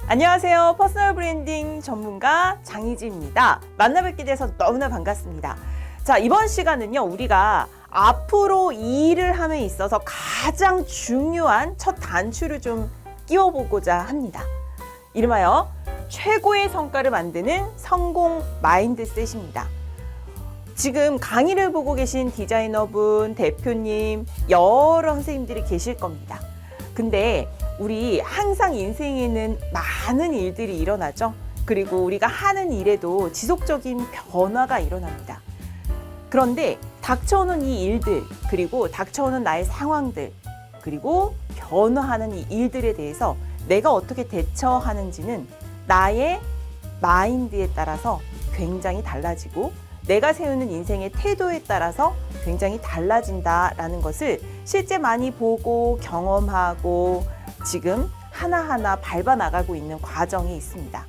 안녕하세요. 퍼스널 브랜딩 전문가 장희지입니다. 만나 뵙게 돼서 너무나 반갑습니다. 자, 이번 시간은요, 우리가 앞으로 이 일을 함에 있어서 가장 중요한 첫 단추를 좀 끼워보고자 합니다. 이름하여 최고의 성과를 만드는 성공 마인드셋입니다. 지금 강의를 보고 계신 디자이너분, 대표님, 여러 선생님들이 계실 겁니다. 근데 우리 항상 인생에는 많은 일들이 일어나죠. 그리고 우리가 하는 일에도 지속적인 변화가 일어납니다. 그런데 닥쳐오는 이 일들, 그리고 닥쳐오는 나의 상황들, 그리고 변화하는 이 일들에 대해서 내가 어떻게 대처하는지는 나의 마인드에 따라서 굉장히 달라지고 내가 세우는 인생의 태도에 따라서 굉장히 달라진다라는 것을 실제 많이 보고 경험하고 지금 하나하나 밟아 나가고 있는 과정이 있습니다.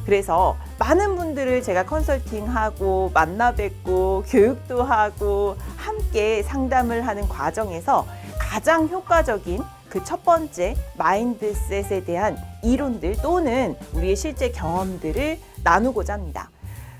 그래서 많은 분들을 제가 컨설팅하고 만나 뵙고 교육도 하고 함께 상담을 하는 과정에서 가장 효과적인 그 첫 번째 마인드셋에 대한 이론들 또는 우리의 실제 경험들을 나누고자 합니다.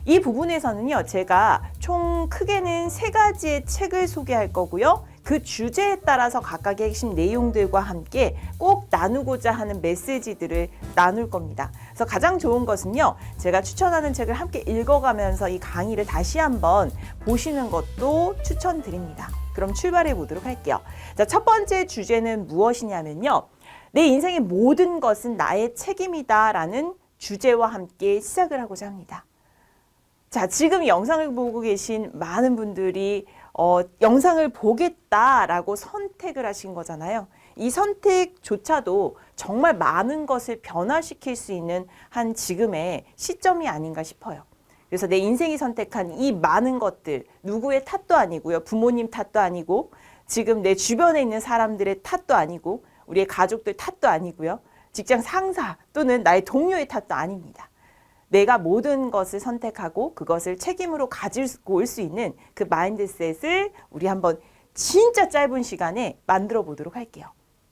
이 부분에서는요, 제가 총 크게는 3가지의 책을 소개할 거고요. 그 주제에 따라서 각각의 핵심 내용들과 함께 꼭 나누고자 하는 메시지들을 나눌 겁니다. 그래서 가장 좋은 것은요, 제가 추천하는 책을 함께 읽어가면서 이 강의를 다시 한번 보시는 것도 추천드립니다. 그럼 출발해 보도록 할게요. 자, 첫 번째 주제는 무엇이냐면요, 내 인생의 모든 것은 나의 책임이다 라는 주제와 함께 시작을 하고자 합니다. 자, 지금 영상을 보고 계신 많은 분들이 영상을 보겠다라고 선택을 하신 거잖아요. 이 선택조차도 정말 많은 것을 변화시킬 수 있는 한 지금의 시점이 아닌가 싶어요. 그래서 내 인생이 선택한 이 많은 것들, 누구의 탓도 아니고요. 부모님 탓도 아니고, 지금 내 주변에 있는 사람들의 탓도 아니고, 우리의 가족들 탓도 아니고요. 직장 상사 또는 나의 동료의 탓도 아닙니다. 내가 모든 것을 선택하고 그것을 책임으로 가지고 올 수 있는 그 마인드셋을 우리 한번 진짜 짧은 시간에 만들어 보도록 할게요.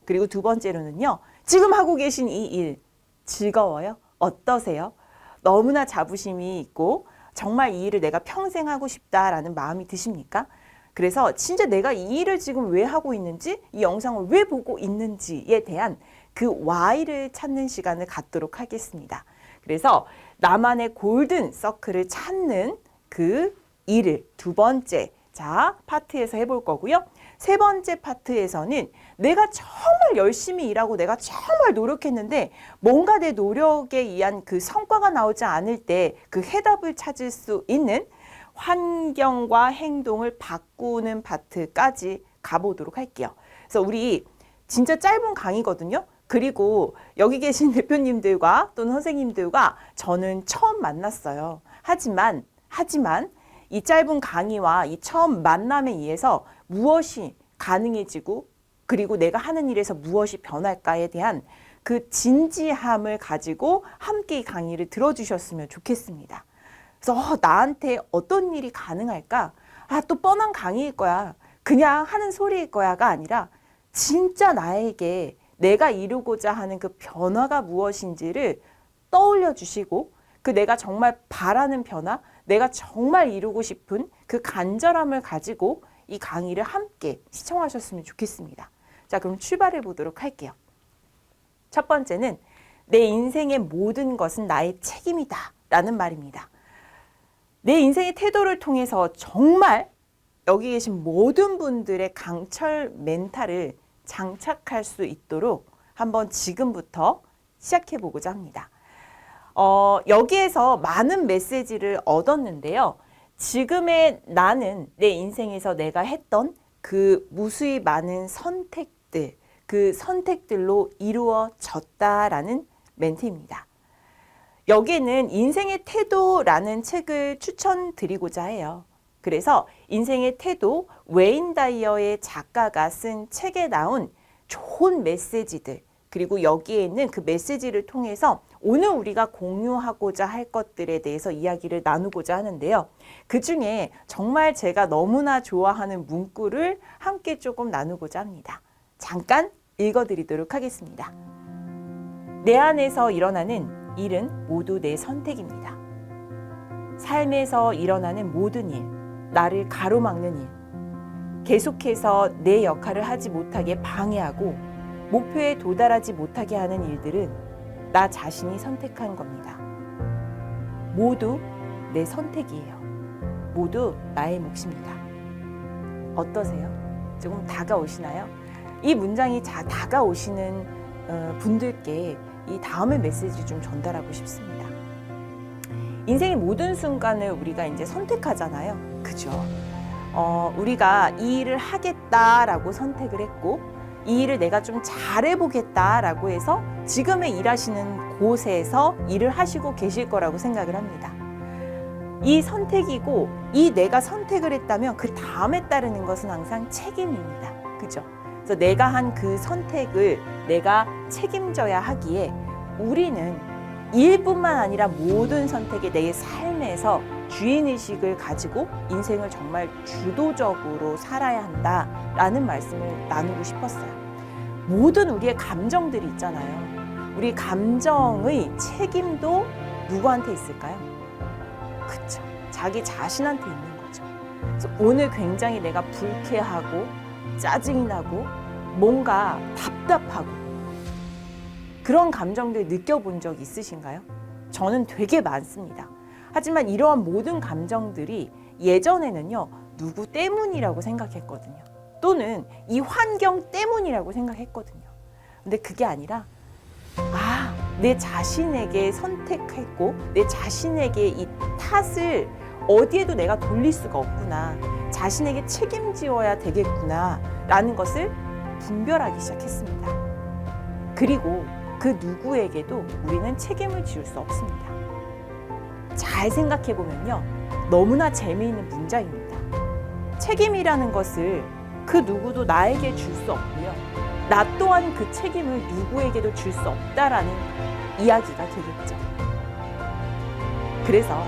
그리고 두 번째로는요, 지금 하고 계신 이 일 즐거워요? 어떠세요? 너무나 자부심이 있고 정말 이 일을 내가 평생 하고 싶다라는 마음이 드십니까? 그래서 진짜 내가 이 일을 지금 왜 하고 있는지, 이 영상을 왜 보고 있는지에 대한 그 why를 찾는 시간을 갖도록 하겠습니다. 그래서 나만의 골든 서클을 찾는 그 일을 두 번째 파트에서 해볼 거고요. 세 번째 파트에서는 내가 정말 열심히 일하고 내가 정말 노력했는데 뭔가 내 노력에 의한 그 성과가 나오지 않을 때 그 해답을 찾을 수 있는 환경과 행동을 바꾸는 파트까지 가보도록 할게요. 그래서 우리 진짜 짧은 강의거든요. 그리고 여기 계신 대표님들과 또는 선생님들과 저는 처음 만났어요. 하지만 이 짧은 강의와 이 처음 만남에 의해서 무엇이 가능해지고 그리고 내가 하는 일에서 무엇이 변할까에 대한 그 진지함을 가지고 함께 이 강의를 들어주셨으면 좋겠습니다. 그래서 나한테 어떤 일이 가능할까? 또 뻔한 강의일 거야. 그냥 하는 소리일 거야가 아니라 진짜 나에게 내가 이루고자 하는 그 변화가 무엇인지를 떠올려 주시고 그 내가 정말 바라는 변화, 내가 정말 이루고 싶은 그 간절함을 가지고 이 강의를 함께 시청하셨으면 좋겠습니다. 자, 그럼 출발해 보도록 할게요. 첫 번째는 내 인생의 모든 것은 나의 책임이다 라는 말입니다. 내 인생의 태도를 통해서 정말 여기 계신 모든 분들의 강철 멘탈을 장착할 수 있도록 한번 지금부터 시작해 보고자 합니다. 여기에서 많은 메시지를 얻었는데요. 지금의 나는 내 인생에서 내가 했던 그 무수히 많은 선택들, 그 선택들로 이루어졌다라는 멘트입니다. 여기에는 인생의 태도라는 책을 추천드리고자 해요. 그래서 인생의 태도, 웨인 다이어의 작가가 쓴 책에 나온 좋은 메시지들, 그리고 여기에 있는 그 메시지를 통해서 오늘 우리가 공유하고자 할 것들에 대해서 이야기를 나누고자 하는데요. 그 중에 정말 제가 너무나 좋아하는 문구를 함께 조금 나누고자 합니다. 잠깐 읽어드리도록 하겠습니다. 내 안에서 일어나는 일은 모두 내 선택입니다. 삶에서 일어나는 모든 일, 나를 가로막는 일, 계속해서 내 역할을 하지 못하게 방해하고 목표에 도달하지 못하게 하는 일들은 나 자신이 선택한 겁니다. 모두 내 선택이에요. 모두 나의 몫입니다. 어떠세요? 조금 다가오시나요? 이 문장이 다가오시는 분들께 이 다음의 메시지 좀 전달하고 싶습니다. 인생의 모든 순간을 우리가 이제 선택하잖아요. 그죠? 우리가 이 일을 하겠다라고 선택을 했고, 이 일을 내가 좀 잘해보겠다라고 해서 지금의 일하시는 곳에서 일을 하시고 계실 거라고 생각을 합니다. 이 선택이고, 이 내가 선택을 했다면 그 다음에 따르는 것은 항상 책임입니다. 그죠? 그래서 내가 한 그 선택을 내가 책임져야 하기에 우리는 일뿐만 아니라 모든 선택에 내 삶에서 주인의식을 가지고 인생을 정말 주도적으로 살아야 한다라는 말씀을 나누고 싶었어요. 모든 우리의 감정들이 있잖아요. 우리 감정의 책임도 누구한테 있을까요? 그쵸. 자기 자신한테 있는 거죠. 그래서 오늘 굉장히 내가 불쾌하고 짜증이 나고 뭔가 답답하고 그런 감정들 느껴본 적 있으신가요? 저는 되게 많습니다. 하지만 이러한 모든 감정들이 예전에는요, 누구 때문이라고 생각했거든요. 또는 이 환경 때문이라고 생각했거든요. 근데 그게 아니라, 내 자신에게 선택했고, 내 자신에게 이 탓을 어디에도 내가 돌릴 수가 없구나. 자신에게 책임지어야 되겠구나. 라는 것을 분별하기 시작했습니다. 그리고 그 누구에게도 우리는 책임을 지울 수 없습니다. 잘 생각해 보면요, 너무나 재미있는 문장입니다. 책임이라는 것을 그 누구도 나에게 줄 수 없고요, 나 또한 그 책임을 누구에게도 줄 수 없다라는 이야기가 되겠죠. 그래서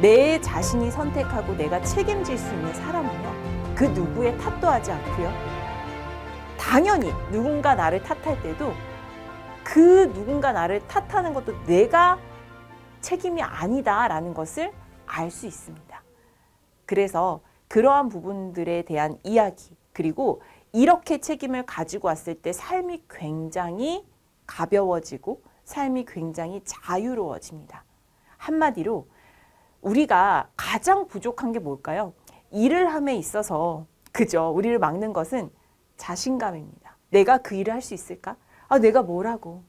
내 자신이 선택하고 내가 책임질 수 있는 사람은요, 그 누구의 탓도 하지 않고요, 당연히 누군가 나를 탓할 때도 그 누군가 나를 탓하는 것도 내가 책임이 아니다라는 것을 알 수 있습니다. 그래서 그러한 부분들에 대한 이야기, 그리고 이렇게 책임을 가지고 왔을 때 삶이 굉장히 가벼워지고 삶이 굉장히 자유로워집니다. 한마디로 우리가 가장 부족한 게 뭘까요? 일을 함에 있어서, 그죠? 우리를 막는 것은 자신감입니다. 내가 그 일을 할 수 있을까? 내가 뭐라고?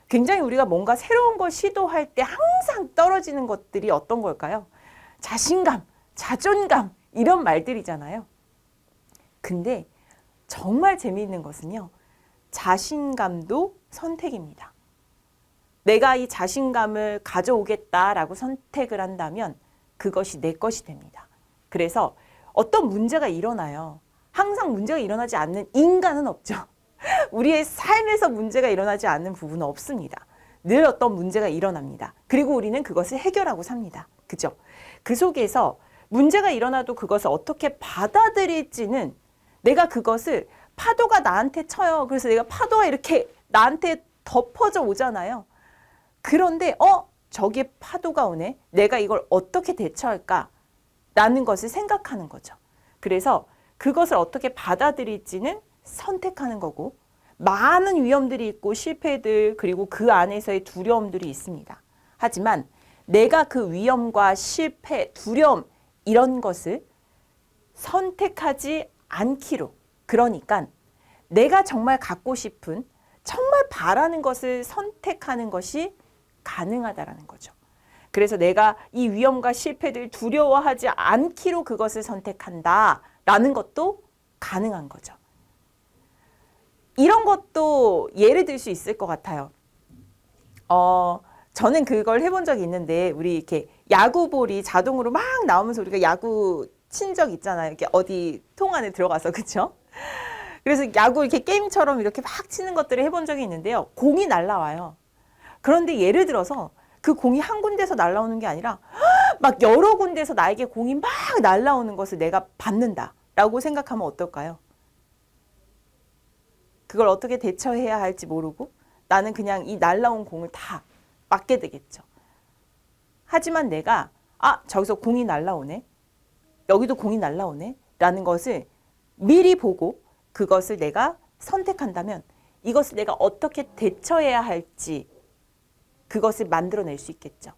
굉장히 우리가 뭔가 새로운 걸 시도할 때 항상 떨어지는 것들이 어떤 걸까요? 자신감, 자존감, 이런 말들이잖아요. 근데 정말 재미있는 것은요, 자신감도 선택입니다. 내가 이 자신감을 가져오겠다라고 선택을 한다면 그것이 내 것이 됩니다. 그래서 어떤 문제가 일어나요. 항상 문제가 일어나지 않는 인간은 없죠. 우리의 삶에서 문제가 일어나지 않는 부분은 없습니다. 늘 어떤 문제가 일어납니다. 그리고 우리는 그것을 해결하고 삽니다. 그죠? 그 속에서 문제가 일어나도 그것을 어떻게 받아들일지는, 내가 그것을, 파도가 나한테 쳐요. 그래서 내가 파도가 이렇게 나한테 덮어져 오잖아요. 그런데 저기에 파도가 오네. 내가 이걸 어떻게 대처할까? 라는 것을 생각하는 거죠. 그래서 그것을 어떻게 받아들일지는 선택하는 거고, 많은 위험들이 있고 실패들, 그리고 그 안에서의 두려움들이 있습니다. 하지만 내가 그 위험과 실패, 두려움, 이런 것을 선택하지 않기로, 그러니까 내가 정말 갖고 싶은, 정말 바라는 것을 선택하는 것이 가능하다라는 거죠. 그래서 내가 이 위험과 실패들 두려워하지 않기로 그것을 선택한다라는 것도 가능한 거죠. 이런 것도 예를 들 수 있을 것 같아요. 저는 그걸 해본 적이 있는데, 우리 이렇게 야구볼이 자동으로 막 나오면서 우리가 야구 친 적 있잖아요. 이렇게 어디 통 안에 들어가서, 그쵸? 그래서 야구 이렇게 게임처럼 이렇게 막 치는 것들을 해본 적이 있는데요. 공이 날라와요. 그런데 예를 들어서 그 공이 한 군데서 날라오는 게 아니라 막 여러 군데서 나에게 공이 막 날라오는 것을 내가 받는다라고 생각하면 어떨까요? 그걸 어떻게 대처해야 할지 모르고 나는 그냥 이 날라온 공을 다 맞게 되겠죠. 하지만 내가 저기서 공이 날라오네. 여기도 공이 날라오네. 라는 것을 미리 보고 그것을 내가 선택한다면 이것을 내가 어떻게 대처해야 할지 그것을 만들어낼 수 있겠죠.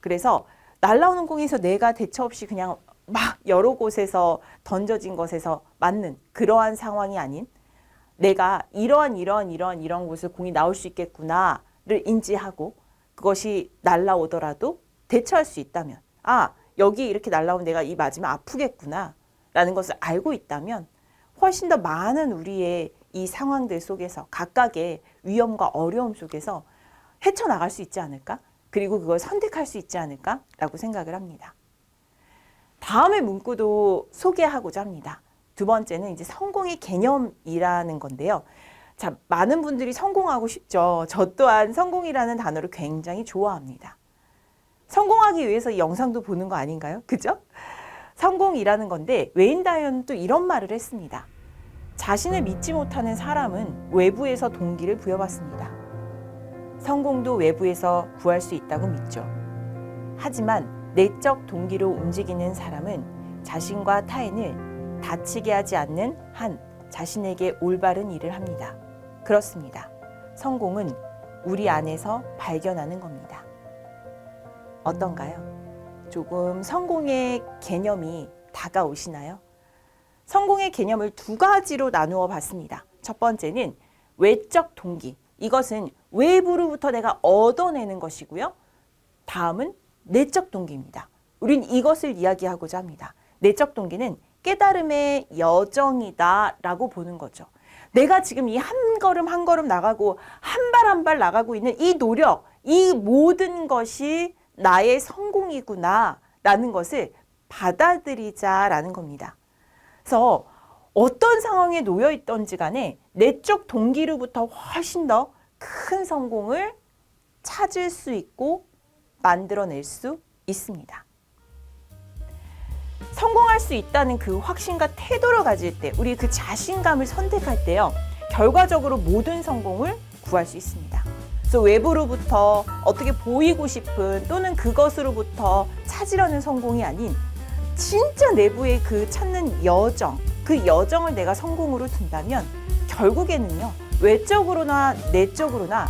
그래서 날라오는 공에서 내가 대처 없이 그냥 막 여러 곳에서 던져진 것에서 맞는 그러한 상황이 아닌 내가 이런 곳을 공이 나올 수 있겠구나를 인지하고 그것이 날라오더라도 대처할 수 있다면 여기 이렇게 날라오면 내가 이 맞으면 아프겠구나 라는 것을 알고 있다면 훨씬 더 많은 우리의 이 상황들 속에서 각각의 위험과 어려움 속에서 헤쳐나갈 수 있지 않을까? 그리고 그걸 선택할 수 있지 않을까? 라고 생각을 합니다. 다음의 문구도 소개하고자 합니다. 두 번째는 이제 성공의 개념이라는 건데요. 자, 많은 분들이 성공하고 싶죠. 저 또한 성공이라는 단어를 굉장히 좋아합니다. 성공하기 위해서 이 영상도 보는 거 아닌가요? 그죠? 성공이라는 건데 웨인 다이언은 또 이런 말을 했습니다. 자신을 믿지 못하는 사람은 외부에서 동기를 부여받습니다. 성공도 외부에서 구할 수 있다고 믿죠. 하지만 내적 동기로 움직이는 사람은 자신과 타인을 다치게 하지 않는 한 자신에게 올바른 일을 합니다. 그렇습니다. 성공은 우리 안에서 발견하는 겁니다. 어떤가요? 조금 성공의 개념이 다가오시나요? 성공의 개념을 두 가지로 나누어 봤습니다. 첫 번째는 외적 동기. 이것은 외부로부터 내가 얻어내는 것이고요. 다음은 내적 동기입니다. 우린 이것을 이야기하고자 합니다. 내적 동기는 깨달음의 여정이다라고 보는 거죠. 내가 지금 이 한 걸음 한 걸음 나가고 한 발 한 발 나가고 있는 이 노력, 이 모든 것이 나의 성공이구나라는 것을 받아들이자라는 겁니다. 그래서 어떤 상황에 놓여 있던지 간에 내적 동기로부터 훨씬 더 큰 성공을 찾을 수 있고 만들어낼 수 있습니다. 성공할 수 있다는 그 확신과 태도를 가질 때 우리 그 자신감을 선택할 때요. 결과적으로 모든 성공을 구할 수 있습니다. 그래서 외부로부터 어떻게 보이고 싶은 또는 그것으로부터 찾으려는 성공이 아닌 진짜 내부의 그 찾는 여정, 그 여정을 내가 성공으로 둔다면 결국에는요. 외적으로나 내적으로나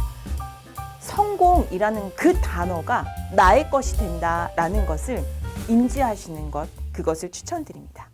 성공이라는 그 단어가 나의 것이 된다라는 것을 인지하시는 것, 그것을 추천드립니다.